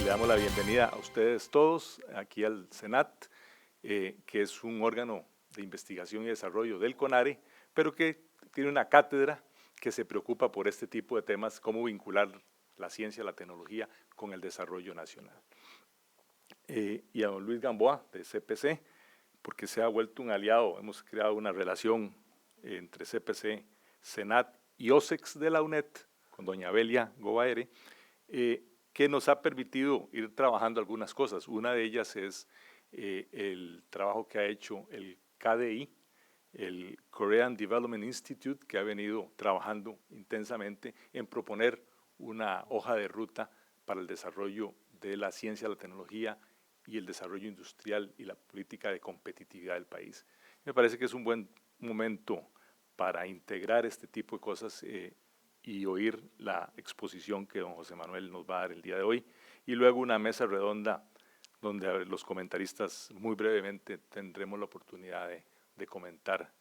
le damos la bienvenida a ustedes todos aquí al Senat, que es un órgano de investigación y desarrollo del CONARE, pero que tiene una cátedra que se preocupa por este tipo de temas, cómo vincular la ciencia, la tecnología con el desarrollo nacional. Y a don Luis Gamboa, de CPC, porque se ha vuelto un aliado, hemos creado una relación entre CPC, Senat y OSEX de la UNED, con doña Belia Gobaere, que nos ha permitido ir trabajando algunas cosas. Una de ellas es el trabajo que ha hecho el KDI, el Korean Development Institute, que ha venido trabajando intensamente en proponer una hoja de ruta para el desarrollo de la ciencia, la tecnología y el desarrollo industrial y la política de competitividad del país. Me parece que es un buen momento para integrar este tipo de cosas y oír la exposición que don José Manuel nos va a dar el día de hoy, y luego una mesa redonda donde los comentaristas muy brevemente tendremos la oportunidad de comentar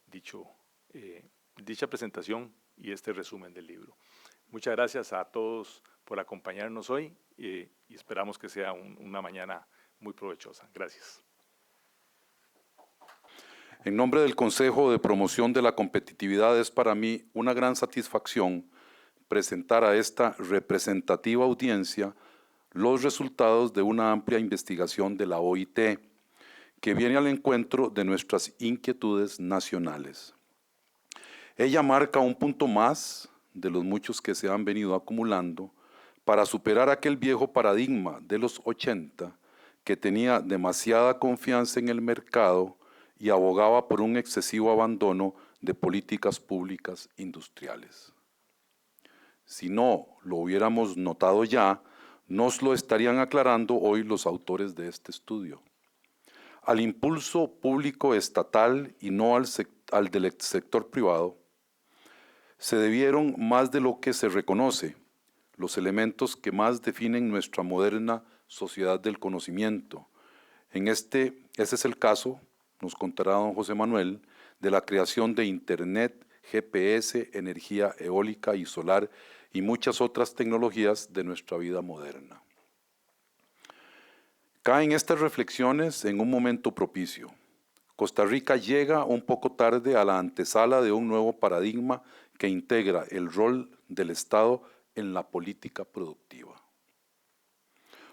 dicha presentación y este resumen del libro. Muchas gracias a todos por acompañarnos hoy y esperamos que sea una mañana muy provechosa. Gracias. En nombre del Consejo de Promoción de la Competitividad, es para mí una gran satisfacción presentar a esta representativa audiencia los resultados de una amplia investigación de la OIT, que viene al encuentro de nuestras inquietudes nacionales. Ella marca un punto más de los muchos que se han venido acumulando para superar aquel viejo paradigma de los 80 que tenía demasiada confianza en el mercado y abogaba por un excesivo abandono de políticas públicas industriales. Si no lo hubiéramos notado ya, nos lo estarían aclarando hoy los autores de este estudio. Al impulso público estatal y no al del sector privado, se debieron más de lo que se reconoce los elementos que más definen nuestra moderna sociedad del conocimiento. Ese es el caso, nos contará don José Manuel, de la creación de Internet, GPS, energía eólica y solar y muchas otras tecnologías de nuestra vida moderna. Caen estas reflexiones en un momento propicio. Costa Rica llega un poco tarde a la antesala de un nuevo paradigma que integra el rol del Estado en la política productiva.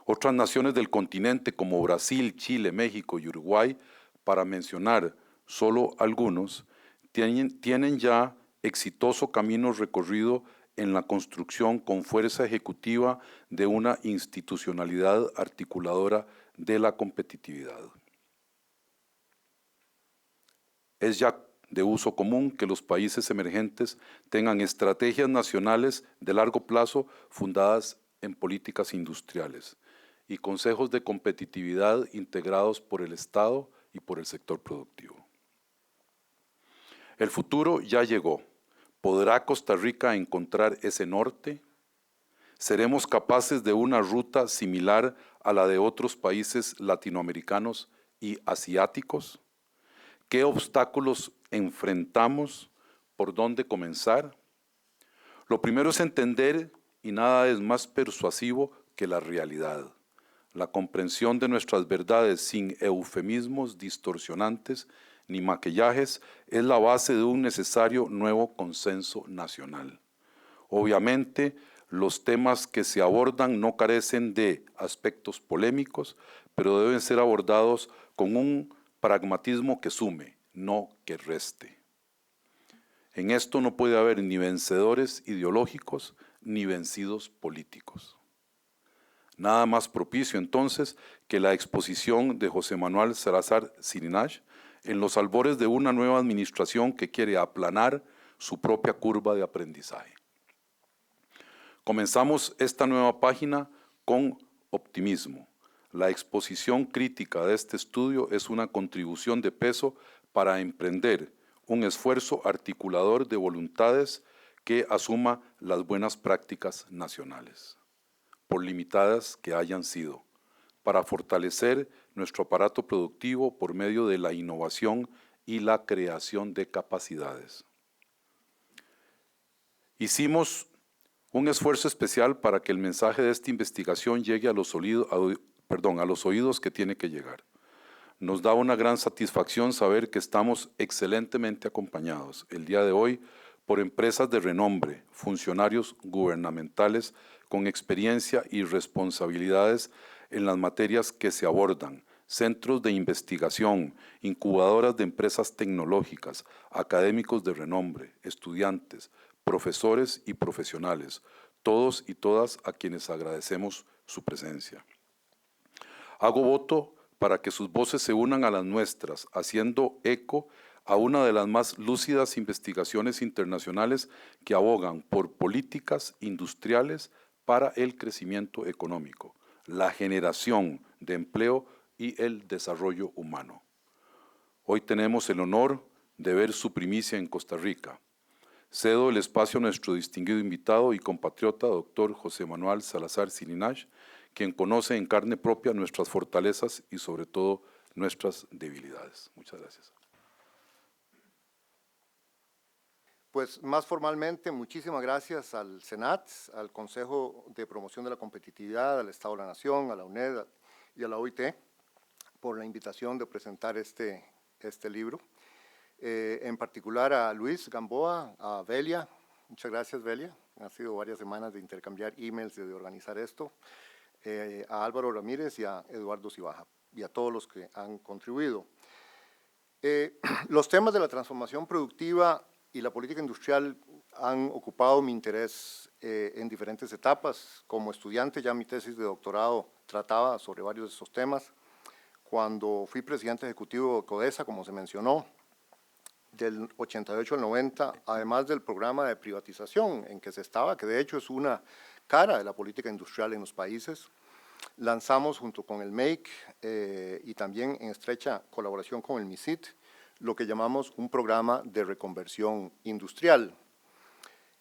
Otras naciones del continente como Brasil, Chile, México y Uruguay, para mencionar solo algunos, tienen ya exitoso camino recorrido en la construcción con fuerza ejecutiva de una institucionalidad articuladora de la competitividad. Es ya de uso común que los países emergentes tengan estrategias nacionales de largo plazo fundadas en políticas industriales y consejos de competitividad integrados por el Estado y por el sector productivo. El futuro ya llegó. ¿Podrá Costa Rica encontrar ese norte? ¿Seremos capaces de una ruta similar a la de otros países latinoamericanos y asiáticos? ¿Qué obstáculos enfrentamos? ¿Por dónde comenzar? Lo primero es entender, y nada es más persuasivo que la realidad. La comprensión de nuestras verdades sin eufemismos distorsionantes ni maquillajes es la base de un necesario nuevo consenso nacional. Obviamente, los temas que se abordan no carecen de aspectos polémicos, pero deben ser abordados con un pragmatismo que sume, no que reste. En esto no puede haber ni vencedores ideológicos ni vencidos políticos. Nada más propicio entonces que la exposición de José Manuel Salazar Cirinach en los albores de una nueva administración que quiere aplanar su propia curva de aprendizaje. Comenzamos esta nueva página con optimismo. La exposición crítica de este estudio es una contribución de peso para emprender un esfuerzo articulador de voluntades que asuma las buenas prácticas nacionales, por limitadas que hayan sido, para fortalecer nuestro aparato productivo por medio de la innovación y la creación de capacidades. Hicimos Un esfuerzo especial para que el mensaje de esta investigación llegue a los oídos que tiene que llegar. Nos da una gran satisfacción saber que estamos excelentemente acompañados el día de hoy por empresas de renombre, funcionarios gubernamentales con experiencia y responsabilidades en las materias que se abordan, centros de investigación, incubadoras de empresas tecnológicas, académicos de renombre, estudiantes, profesores y profesionales, todos y todas a quienes agradecemos su presencia. Hago voto para que sus voces se unan a las nuestras, haciendo eco a una de las más lúcidas investigaciones internacionales que abogan por políticas industriales para el crecimiento económico, la generación de empleo y el desarrollo humano. Hoy tenemos el honor de ver su primicia en Costa Rica. Cedo el espacio a nuestro distinguido invitado y compatriota, doctor José Manuel Salazar Cilinach, quien conoce en carne propia nuestras fortalezas y sobre todo nuestras debilidades. Muchas gracias. Pues más formalmente, muchísimas gracias al Senat, al Consejo de Promoción de la Competitividad, al Estado de la Nación, a la UNED y a la OIT por la invitación de presentar este libro. En particular a Luis Gamboa, a Belia, muchas gracias Belia, han sido varias semanas de intercambiar emails y de organizar esto, a Álvaro Ramírez y a Eduardo Cibaja y a todos los que han contribuido. Los temas de la transformación productiva y la política industrial han ocupado mi interés en diferentes etapas. Como estudiante, ya mi tesis de doctorado trataba sobre varios de esos temas. Cuando fui presidente ejecutivo de CODESA, como se mencionó, del 88 al 90, además del programa de privatización en que se estaba, que de hecho es una cara de la política industrial en los países, lanzamos junto con el MEIC y también en estrecha colaboración con el MISIT, lo que llamamos un programa de reconversión industrial.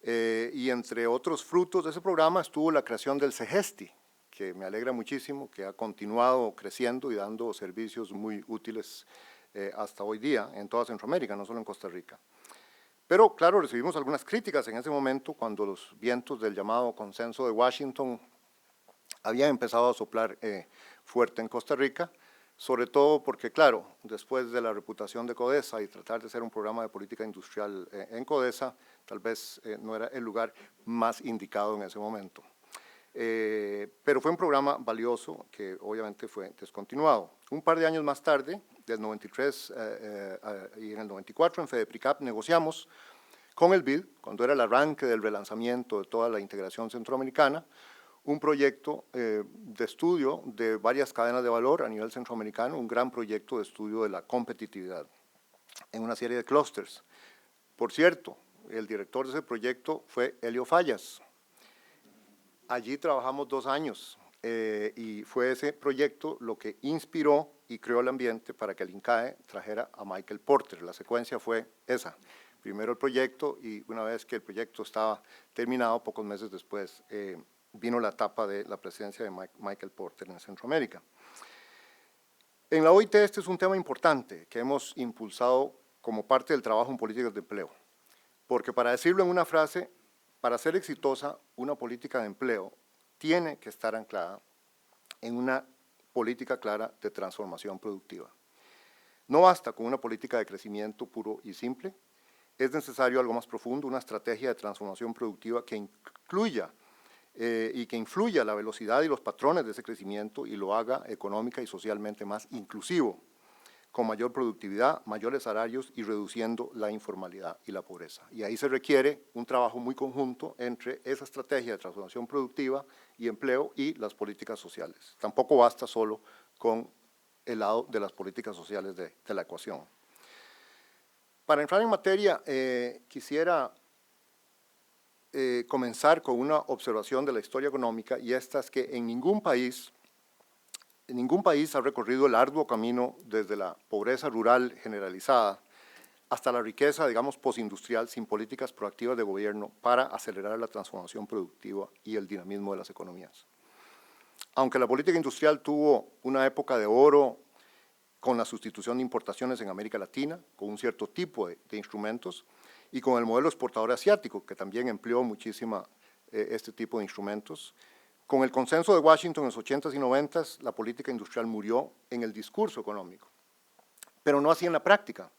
Y entre otros frutos de ese programa estuvo la creación del CEGESTI, que me alegra muchísimo, que ha continuado creciendo y dando servicios muy útiles hasta hoy día en toda Centroamérica, no solo en Costa Rica. Pero claro, recibimos algunas críticas en ese momento cuando los vientos del llamado consenso de Washington habían empezado a soplar fuerte en Costa Rica, sobre todo porque, claro, después de la reputación de CODESA y tratar de ser un programa de política industrial en CODESA, tal vez no era el lugar más indicado en ese momento. Pero fue un programa valioso que obviamente fue descontinuado. Un par de años más tarde, del 93 y en el 94, en FEDEPRICAP negociamos con el BID, cuando era el arranque del relanzamiento de toda la integración centroamericana, un proyecto de estudio de varias cadenas de valor a nivel centroamericano, un gran proyecto de estudio de la competitividad en una serie de clústeres. Por cierto, el director de ese proyecto fue Helio Fallas. Allí trabajamos 2 años y fue ese proyecto lo que inspiró y creó el ambiente para que el INCAE trajera a Michael Porter. La secuencia fue esa. Primero el proyecto y una vez que el proyecto estaba terminado, pocos meses después, vino la etapa de la presidencia de Michael Porter en Centroamérica. En la OIT este es un tema importante que hemos impulsado como parte del trabajo en políticas de empleo, porque para decirlo en una frase, para ser exitosa, una política de empleo tiene que estar anclada en una política clara de transformación productiva. No basta con una política de crecimiento puro y simple, es necesario algo más profundo, una estrategia de transformación productiva que incluya y que influya la velocidad y los patrones de ese crecimiento y lo haga económica y socialmente más inclusivo, con mayor productividad, mayores salarios y reduciendo la informalidad y la pobreza. Y ahí se requiere un trabajo muy conjunto entre esa estrategia de transformación productiva y empleo y las políticas sociales. Tampoco basta solo con el lado de las políticas sociales de la ecuación. Para entrar en materia, quisiera comenzar con una observación de la historia económica, y esta es que en ningún país ha recorrido el arduo camino desde la pobreza rural generalizada hasta la riqueza, digamos, postindustrial, sin políticas proactivas de gobierno para acelerar la transformación productiva y el dinamismo de las economías. Aunque la política industrial tuvo una época de oro con la sustitución de importaciones en América Latina, con un cierto tipo de instrumentos, y con el modelo exportador asiático, que también empleó muchísima este tipo de instrumentos. Con el consenso de Washington en los 80s y 90s, la política industrial murió en el discurso económico, pero no así en la práctica.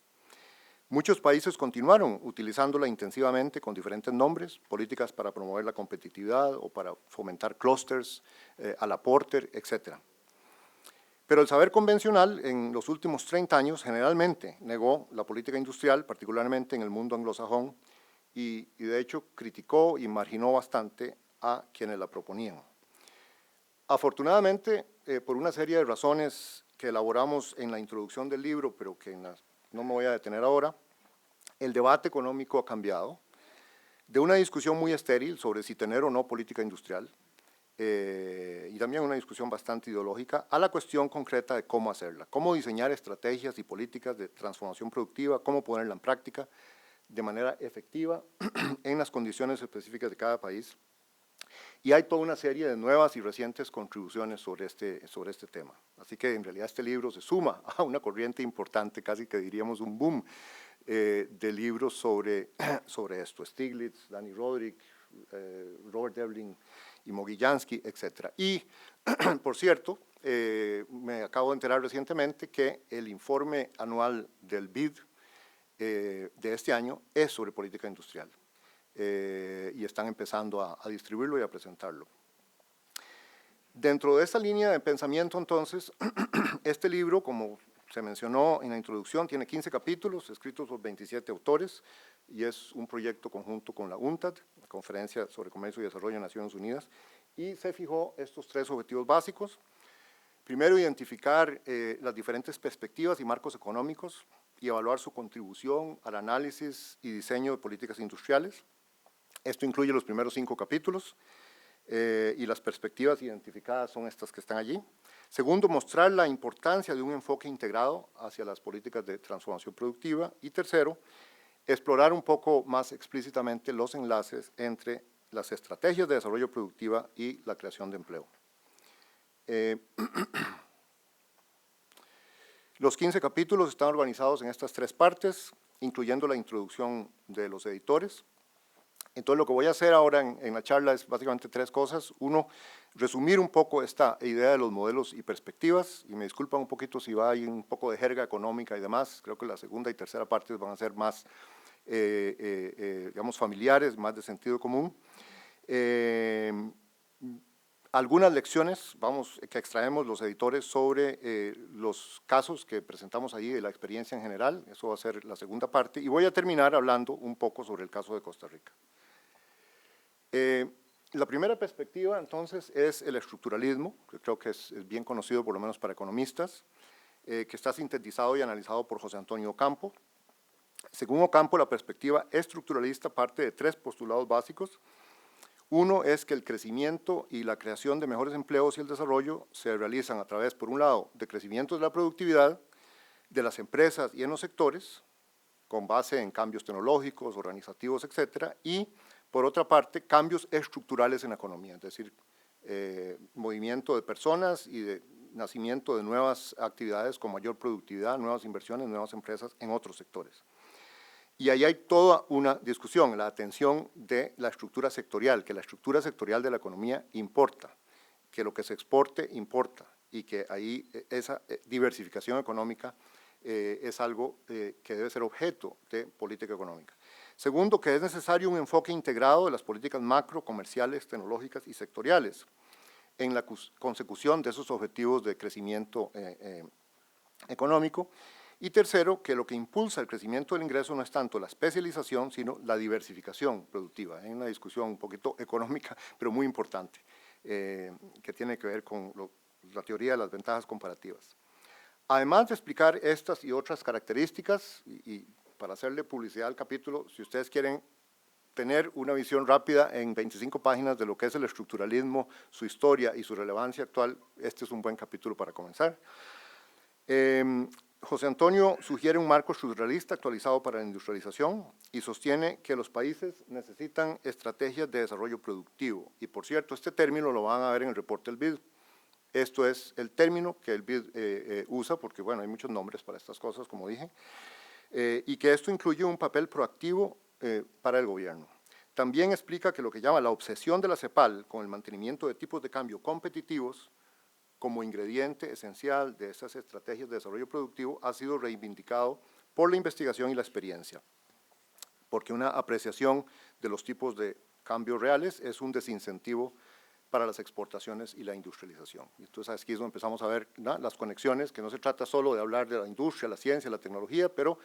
Muchos países continuaron utilizándola intensivamente con diferentes nombres, políticas para promover la competitividad o para fomentar clústeres, a la Porter, etc. Pero el saber convencional en los últimos 30 años generalmente negó la política industrial, particularmente en el mundo anglosajón, y de hecho criticó y marginó bastante a quienes la proponían. Afortunadamente, por una serie de razones que elaboramos en la introducción del libro, pero que no me voy a detener ahora, el debate económico ha cambiado de una discusión muy estéril sobre si tener o no política industrial, y también una discusión bastante ideológica, a la cuestión concreta de cómo hacerla, cómo diseñar estrategias y políticas de transformación productiva, cómo ponerla en práctica de manera efectiva en las condiciones específicas de cada país. Y hay toda una serie de nuevas y recientes contribuciones sobre este tema. Así que en realidad este libro se suma a una corriente importante, casi que diríamos un boom de libros sobre esto. Stiglitz, Danny Roderick, Robert Devlin y Mogillansky, etc. Y, por cierto, me acabo de enterar recientemente que el informe anual del BID de este año es sobre política industrial. Y están empezando a distribuirlo y a presentarlo. Dentro de esta línea de pensamiento, entonces, este libro, como se mencionó en la introducción, tiene 15 capítulos escritos por 27 autores y es un proyecto conjunto con la UNCTAD, la Conferencia sobre Comercio y Desarrollo de Naciones Unidas, y se fijó estos 3 objetivos básicos. Primero, identificar las diferentes perspectivas y marcos económicos y evaluar su contribución al análisis y diseño de políticas industriales. Esto incluye los primeros 5 capítulos y las perspectivas identificadas son estas que están allí. Segundo, mostrar la importancia de un enfoque integrado hacia las políticas de transformación productiva. Y tercero, explorar un poco más explícitamente los enlaces entre las estrategias de desarrollo productiva y la creación de empleo. Los 15 capítulos están organizados en estas 3 partes, incluyendo la introducción de los editores. Entonces, lo que voy a hacer ahora en la charla es básicamente 3 cosas. Uno, resumir un poco esta idea de los modelos y perspectivas, y me disculpan un poquito si va ahí un poco de jerga económica y demás. Creo que la segunda y tercera partes van a ser más, digamos, familiares, más de sentido común. Algunas lecciones que extraemos los editores sobre los casos que presentamos ahí de la experiencia en general. Eso va a ser la segunda parte. Y voy a terminar hablando un poco sobre el caso de Costa Rica. La primera perspectiva, entonces, es el estructuralismo, que creo que es bien conocido, por lo menos para economistas, que está sintetizado y analizado por José Antonio Ocampo. Según Ocampo, la perspectiva estructuralista parte de 3 postulados básicos. Uno es que el crecimiento y la creación de mejores empleos y el desarrollo se realizan a través, por un lado, de crecimiento de la productividad de las empresas y en los sectores, con base en cambios tecnológicos, organizativos, etcétera, y por otra parte, cambios estructurales en la economía, es decir, movimiento de personas y de nacimiento de nuevas actividades con mayor productividad, nuevas inversiones, nuevas empresas en otros sectores. Y ahí hay toda una discusión, la atención de la estructura sectorial, que la estructura sectorial de la economía importa, que lo que se exporte importa y que ahí esa diversificación económica es algo que debe ser objeto de política económica. Segundo, que es necesario un enfoque integrado de las políticas macro, comerciales, tecnológicas y sectoriales en la consecución de esos objetivos de crecimiento económico. Y tercero, que lo que impulsa el crecimiento del ingreso no es tanto la especialización, sino la diversificación productiva. Hay una discusión un poquito económica, pero muy importante, que tiene que ver con la teoría de las ventajas comparativas. Además de explicar estas y otras características, y para hacerle publicidad al capítulo, si ustedes quieren tener una visión rápida en 25 páginas de lo que es el estructuralismo, su historia y su relevancia actual, este es un buen capítulo para comenzar. José Antonio sugiere un marco estructuralista actualizado para la industrialización y sostiene que los países necesitan estrategias de desarrollo productivo. Y por cierto, este término lo van a ver en el reporte del BID. Esto es el término que el BID usa, porque bueno, hay muchos nombres para estas cosas, como dije, y que esto incluye un papel proactivo para el gobierno. también explica que lo que llama la obsesión de la CEPAL con el mantenimiento de tipos de cambio competitivos como ingrediente esencial de estas estrategias de desarrollo productivo ha sido reivindicado por la investigación y la experiencia, porque una apreciación de los tipos de cambio reales es un desincentivo para las exportaciones y la industrialización. Y entonces aquí es donde empezamos a ver, ¿no?, las conexiones, que no se trata solo de hablar de la industria, la ciencia, la tecnología, pero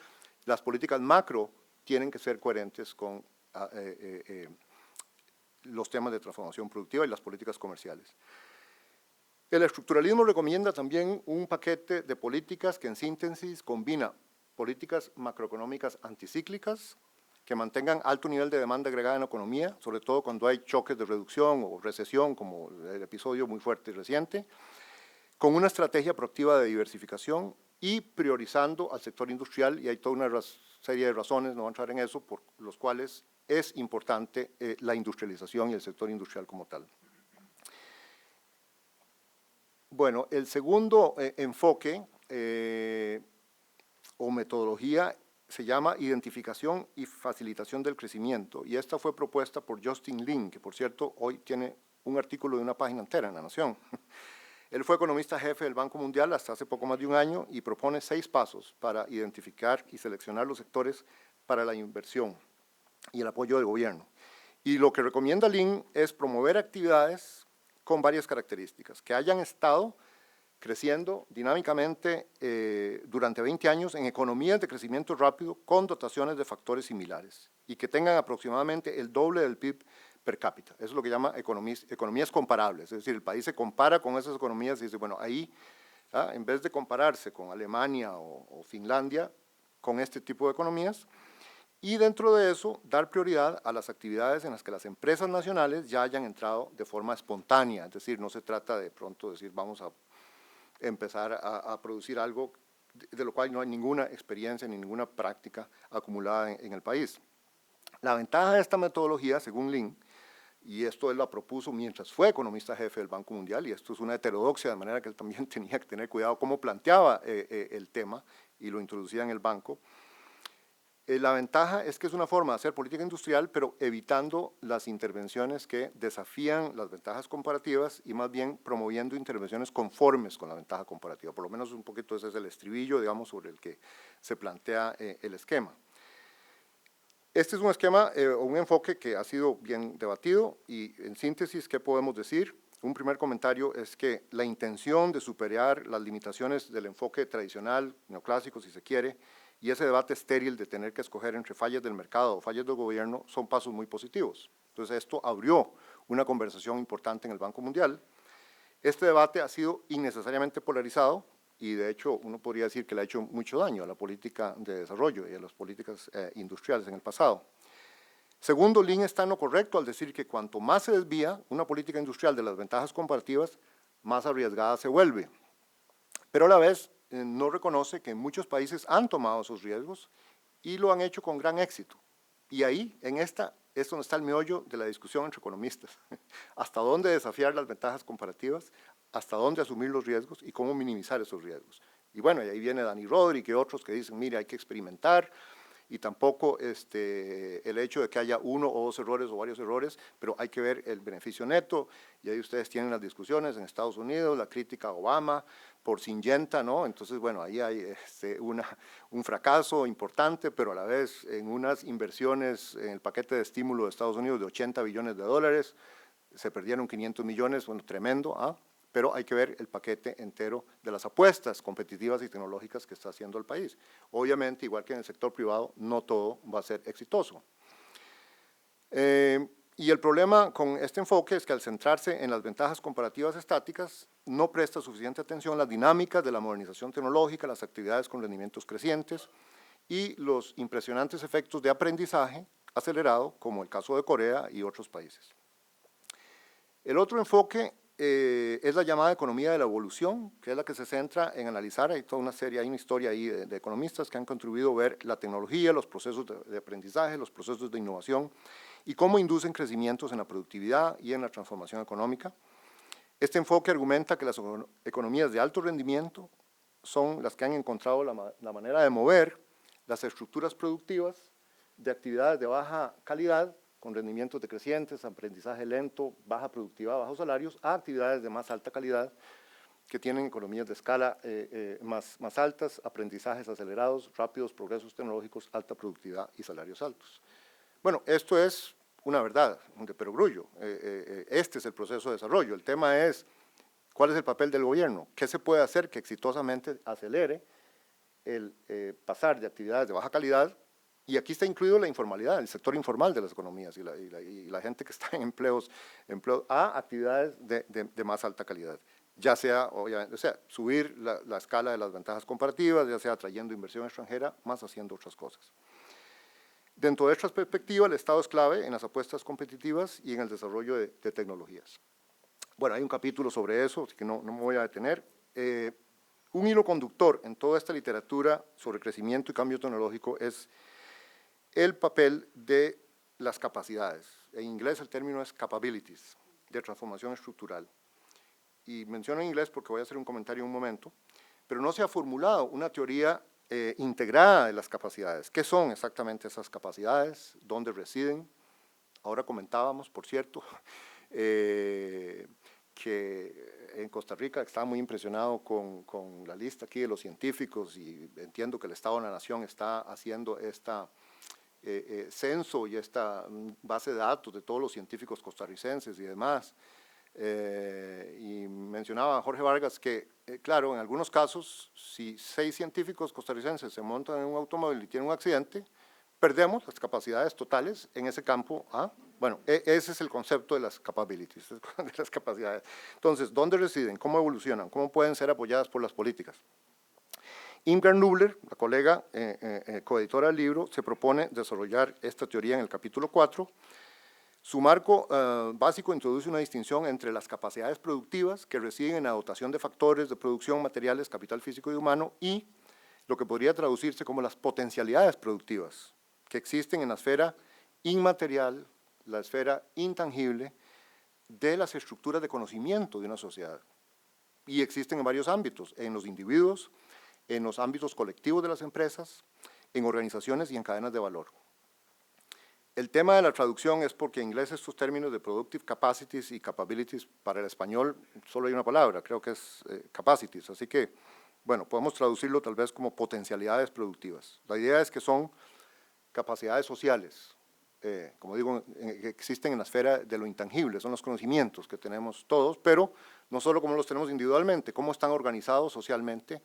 las políticas macro tienen que ser coherentes con los temas de transformación productiva y las políticas comerciales. El estructuralismo recomienda también un paquete de políticas que en síntesis combina políticas macroeconómicas anticíclicas que mantengan alto nivel de demanda agregada en la economía, sobre todo cuando hay choques de reducción o recesión, como el episodio muy fuerte y reciente, con una estrategia proactiva de diversificación y priorizando al sector industrial, y hay toda una serie de razones, no voy a entrar en eso, por los cuales es importante la industrialización y el sector industrial como tal. Bueno, el segundo enfoque o metodología se llama identificación y facilitación del crecimiento, y esta fue propuesta por Justin Lin, que por cierto hoy tiene un artículo de una página entera en La Nación. Él fue economista jefe del Banco Mundial hasta hace poco más de un año y propone 6 pasos para identificar y seleccionar los sectores para la inversión y el apoyo del gobierno. Y lo que recomienda Lin es promover actividades con varias características, que hayan estado creciendo dinámicamente durante 20 años en economías de crecimiento rápido con dotaciones de factores similares y que tengan aproximadamente el doble del PIB per cápita. Eso es lo que llama economías comparables, es decir, el país se compara con esas economías y dice, bueno, ahí, en vez de compararse con Alemania o Finlandia, con este tipo de economías, y dentro de eso, dar prioridad a las actividades en las que las empresas nacionales ya hayan entrado de forma espontánea, es decir, no se trata de pronto decir, vamos a empezar a producir algo de lo cual no hay ninguna experiencia ni ninguna práctica acumulada en el país. La ventaja de esta metodología, según Lin, y esto él la propuso mientras fue economista jefe del Banco Mundial, y esto es una heterodoxia, de manera que él también tenía que tener cuidado cómo planteaba el tema y lo introducía en el banco. La ventaja es que es una forma de hacer política industrial, pero evitando las intervenciones que desafían las ventajas comparativas y más bien promoviendo intervenciones conformes con la ventaja comparativa. Por lo menos un poquito ese es el estribillo, digamos, sobre el que se plantea el esquema. Este es un esquema o un enfoque que ha sido bien debatido y en síntesis, ¿qué podemos decir? Un primer comentario es que la intención de superar las limitaciones del enfoque tradicional, neoclásico si se quiere, y ese debate estéril de tener que escoger entre fallas del mercado o fallas del gobierno son pasos muy positivos. Entonces esto abrió una conversación importante en el Banco Mundial. Este debate ha sido innecesariamente polarizado y de hecho uno podría decir que le ha hecho mucho daño a la política de desarrollo y a las políticas industriales en el pasado. Segundo, Lin está en lo correcto al decir que cuanto más se desvía una política industrial de las ventajas comparativas, más arriesgada se vuelve. Pero a la vez no reconoce que muchos países han tomado esos riesgos y lo han hecho con gran éxito. Y ahí, en esta, es donde está el meollo de la discusión entre economistas. Hasta dónde desafiar las ventajas comparativas, hasta dónde asumir los riesgos y cómo minimizar esos riesgos. Y bueno, y ahí viene Dani Rodrik y otros que dicen, mire, hay que experimentar, y tampoco el hecho de que haya uno o dos errores o varios errores, pero hay que ver el beneficio neto, y ahí ustedes tienen las discusiones en Estados Unidos, la crítica a Obama por Syngenta, ¿no? Entonces, bueno, ahí hay un fracaso importante, pero a la vez en unas inversiones en el paquete de estímulo de Estados Unidos de $80 billones, se perdieron 500 millones, bueno, tremendo, pero hay que ver el paquete entero de las apuestas competitivas y tecnológicas que está haciendo el país. Obviamente, igual que en el sector privado, no todo va a ser exitoso. Y el problema con este enfoque es que al centrarse en las ventajas comparativas estáticas, no presta suficiente atención a las dinámicas de la modernización tecnológica, las actividades con rendimientos crecientes y los impresionantes efectos de aprendizaje acelerado, como el caso de Corea y otros países. El otro enfoque es la llamada economía de la evolución, que es la que se centra en analizar, hay toda una serie, hay una historia ahí de economistas que han contribuido a ver la tecnología, los procesos de aprendizaje, los procesos de innovación y cómo inducen crecimientos en la productividad y en la transformación económica. Este enfoque argumenta que las economías de alto rendimiento son las que han encontrado la manera de mover las estructuras productivas de actividades de baja calidad con rendimientos decrecientes, aprendizaje lento, baja productividad, bajos salarios, a actividades de más alta calidad, que tienen economías de escala más altas, aprendizajes acelerados, rápidos progresos tecnológicos, alta productividad y salarios altos. Bueno, esto es una verdad de perogrullo. Este es el proceso de desarrollo. El tema es, ¿cuál es el papel del gobierno? ¿Qué se puede hacer que exitosamente acelere el pasar de actividades de baja calidad? Y aquí está incluido la informalidad, el sector informal de las economías y la gente que está en empleos a actividades de más alta calidad. Ya sea, obviamente, o sea, subir la escala de las ventajas comparativas, ya sea trayendo inversión extranjera, más haciendo otras cosas. Dentro de esta perspectiva, el Estado es clave en las apuestas competitivas y en el desarrollo de tecnologías. Bueno, hay un capítulo sobre eso, así que no me voy a detener. Un hilo conductor en toda esta literatura sobre crecimiento y cambio tecnológico es el papel de las capacidades. En inglés el término es capabilities, de transformación estructural. Y menciono en inglés porque voy a hacer un comentario en un momento, pero no se ha formulado una teoría integrada de las capacidades. ¿Qué son exactamente esas capacidades? ¿Dónde residen? Ahora comentábamos, por cierto, que en Costa Rica estaba muy impresionado con la lista aquí de los científicos y entiendo que el Estado de la Nación está haciendo esta censo y esta base de datos de todos los científicos costarricenses y demás. Y mencionaba Jorge Vargas que, claro, en algunos casos, si 6 científicos costarricenses se montan en un automóvil y tienen un accidente, perdemos las capacidades totales en ese campo. Bueno, ese es el concepto de las capabilities, de las capacidades. Entonces, ¿dónde residen? ¿Cómo evolucionan? ¿Cómo pueden ser apoyadas por las políticas? Ingrid Nubler, la colega coeditora del libro, se propone desarrollar esta teoría en el capítulo 4. Su marco básico introduce una distinción entre las capacidades productivas que residen en la dotación de factores de producción, materiales, capital físico y humano, y lo que podría traducirse como las potencialidades productivas que existen en la esfera inmaterial, la esfera intangible de las estructuras de conocimiento de una sociedad. Y existen en varios ámbitos, en los individuos, en los ámbitos colectivos de las empresas, en organizaciones y en cadenas de valor. El tema de la traducción es porque en inglés estos términos de productive capacities y capabilities, para el español solo hay una palabra, creo que es capacities, así que, bueno, podemos traducirlo tal vez como potencialidades productivas. La idea es que son capacidades sociales, como digo, que existen en la esfera de lo intangible, son los conocimientos que tenemos todos, pero no solo como los tenemos individualmente, cómo están organizados socialmente,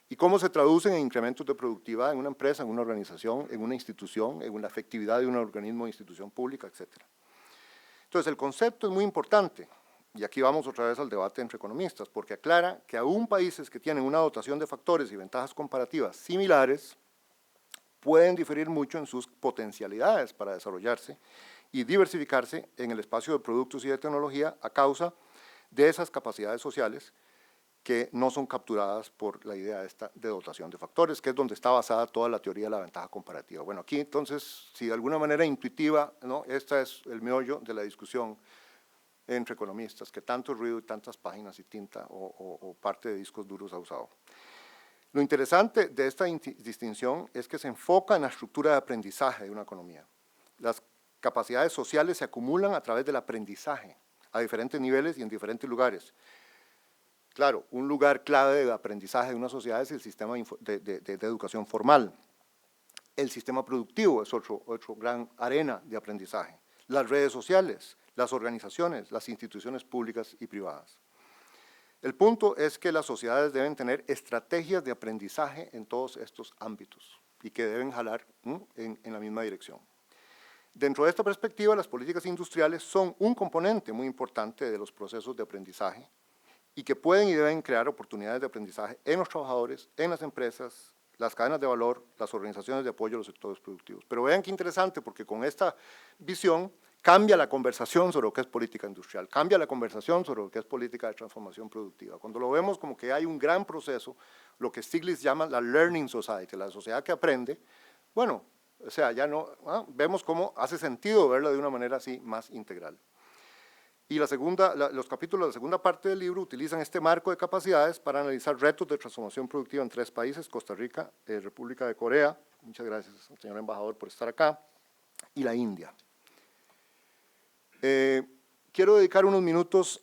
y cómo se traducen en incrementos de productividad en una empresa, en una organización, en una institución, en la efectividad de un organismo o institución pública, etc. Entonces, el concepto es muy importante, y aquí vamos otra vez al debate entre economistas, porque aclara que aún países que tienen una dotación de factores y ventajas comparativas similares pueden diferir mucho en sus potencialidades para desarrollarse y diversificarse en el espacio de productos y de tecnología a causa de esas capacidades sociales que no son capturadas por la idea esta de dotación de factores, que es donde está basada toda la teoría de la ventaja comparativa. Bueno, aquí entonces, si de alguna manera intuitiva, ¿no? Esta es el meollo de la discusión entre economistas, que tanto ruido y tantas páginas y tinta o parte de discos duros ha usado. Lo interesante de esta distinción es que se enfoca en la estructura de aprendizaje de una economía. Las capacidades sociales se acumulan a través del aprendizaje, a diferentes niveles y en diferentes lugares. Claro, un lugar clave de aprendizaje de una sociedad es el sistema de educación formal. El sistema productivo es otro gran arena de aprendizaje. Las redes sociales, las organizaciones, las instituciones públicas y privadas. El punto es que las sociedades deben tener estrategias de aprendizaje en todos estos ámbitos y que deben jalar en la misma dirección. Dentro de esta perspectiva, las políticas industriales son un componente muy importante de los procesos de aprendizaje y que pueden y deben crear oportunidades de aprendizaje en los trabajadores, en las empresas, las cadenas de valor, las organizaciones de apoyo a los sectores productivos. Pero vean qué interesante, porque con esta visión cambia la conversación sobre lo que es política industrial, cambia la conversación sobre lo que es política de transformación productiva. Cuando lo vemos como que hay un gran proceso, lo que Stiglitz llama la learning society, la sociedad que aprende, bueno, o sea, ya no, vemos cómo hace sentido verla de una manera así más integral. Y los capítulos de la segunda parte del libro utilizan este marco de capacidades para analizar retos de transformación productiva en 3 países, Costa Rica, República de Corea, muchas gracias, señor embajador, por estar acá, y la India. Quiero dedicar unos minutos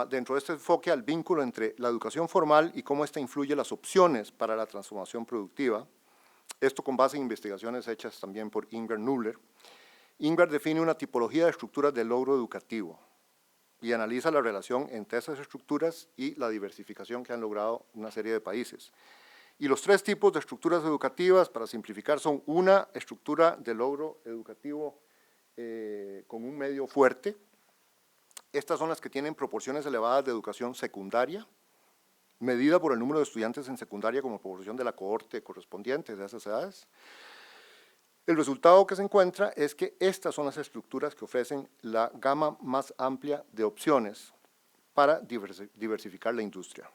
dentro de este enfoque al vínculo entre la educación formal y cómo esta influye las opciones para la transformación productiva. Esto con base en investigaciones hechas también por Ingvar Nuller. Ingvar define una tipología de estructuras de logro educativo y analiza la relación entre esas estructuras y la diversificación que han logrado una serie de países. Y los 3 tipos de estructuras educativas, para simplificar, son una estructura de logro educativo con un medio fuerte. Estas son las que tienen proporciones elevadas de educación secundaria, medida por el número de estudiantes en secundaria como proporción de la cohorte correspondiente de esas edades. El resultado que se encuentra es que estas son las estructuras que ofrecen la gama más amplia de opciones para diversificar la industria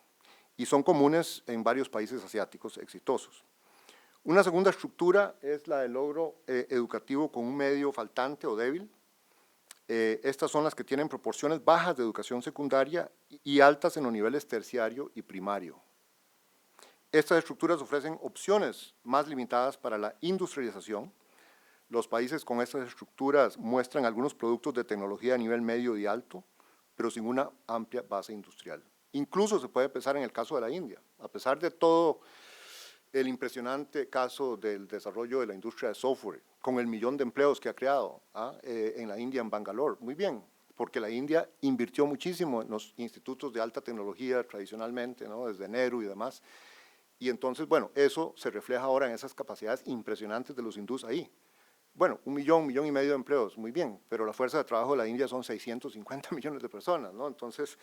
y son comunes en varios países asiáticos exitosos. Una segunda estructura es la del logro educativo con un medio faltante o débil. Estas son las que tienen proporciones bajas de educación secundaria y altas en los niveles terciario y primario. Estas estructuras ofrecen opciones más limitadas para la industrialización. Los países con estas estructuras muestran algunos productos de tecnología a nivel medio y alto, pero sin una amplia base industrial. Incluso se puede pensar en el caso de la India. A pesar de todo el impresionante caso del desarrollo de la industria de software, con el 1.000.000 de empleos que ha creado en la India, en Bangalore, muy bien, porque la India invirtió muchísimo en los institutos de alta tecnología tradicionalmente, ¿no? Desde Nehru y demás, y entonces, bueno, eso se refleja ahora en esas capacidades impresionantes de los hindús ahí. Bueno, 1.000.000, 1.500.000 de empleos, muy bien, pero la fuerza de trabajo de la India son 650 millones de personas, ¿no? Entonces,